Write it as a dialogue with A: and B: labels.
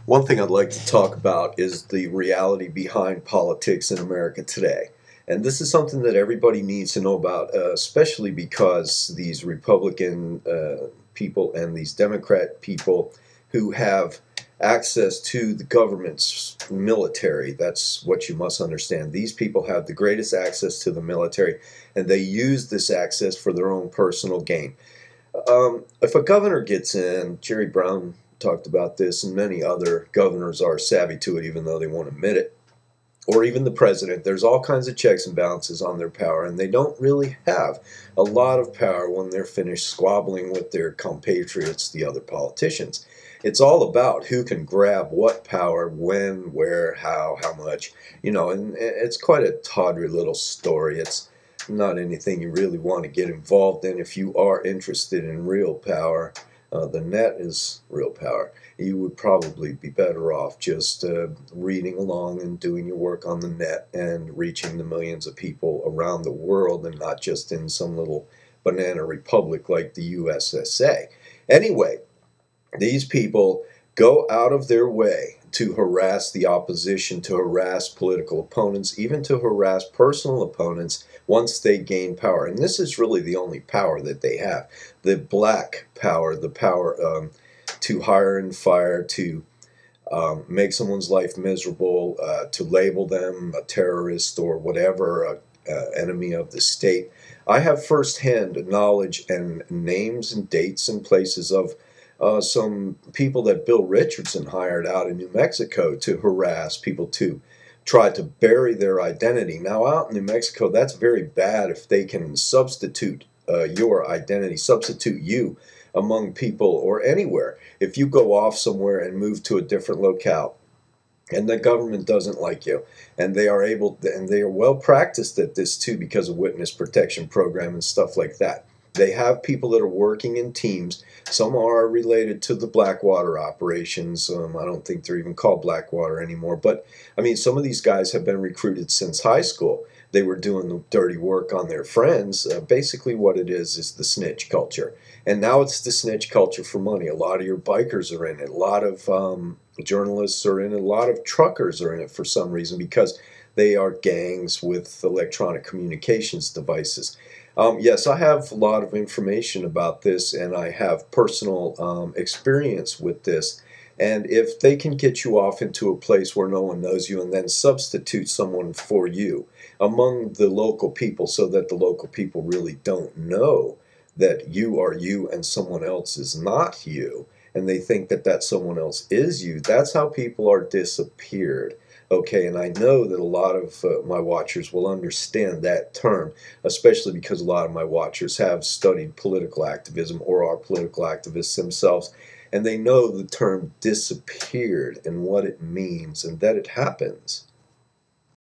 A: One thing I'd like to talk about is the reality behind politics in America today. And this is something that everybody needs to know about, especially because these Republican people and these Democrat people who have access to the government's military. That's what you must understand. These people have the greatest access to the military, and they use this access for their own personal gain. If a governor gets in, Jerry Brown talked about this, and many other governors are savvy to it, even though they won't admit it, or even the president. There's all kinds of checks and balances on their power, and they don't really have a lot of power when they're finished squabbling with their compatriots, the other politicians. It's all about who can grab what power, when, where, how much, and it's quite a tawdry little story. It's not anything you really want to get involved in if you are interested in real power. The net is real power. You would probably be better off just reading along and doing your work on the net and reaching the millions of people around the world and not just in some little banana republic like the USSA. Anyway, these people go out of their way to harass the opposition, to harass political opponents, even to harass personal opponents once they gain power. And this is really the only power that they have. The black power, the power to hire and fire, to make someone's life miserable, to label them a terrorist or whatever, enemy of the state. I have firsthand knowledge and names and dates and places of some people that Bill Richardson hired out in New Mexico to harass people, to try to bury their identity. Now, out in New Mexico, that's very bad if they can substitute your identity, substitute you among people or anywhere. If you go off somewhere and move to a different locale, and the government doesn't like you, and they are and they are well practiced at this too because of witness protection program and stuff like that. They have people that are working in teams. Some are related to the Blackwater operations. I don't think they're even called Blackwater anymore. But, I mean, some of these guys have been recruited since high school. They were doing the dirty work on their friends. Basically what it is the snitch culture. And now it's the snitch culture for money. A lot of your bikers are in it. A lot of journalists are in it. A lot of truckers are in it for some reason because they are gangs with electronic communications devices. Yes, I have a lot of information about this, and I have personal experience with this. And if they can get you off into a place where no one knows you and then substitute someone for you among the local people so that the local people really don't know that you are you and someone else is not you, and they think that that someone else is you, that's how people are disappeared. Okay, and I know that a lot of my watchers will understand that term, especially because a lot of my watchers have studied political activism or are political activists themselves, and they know the term disappeared and what it means and that it happens.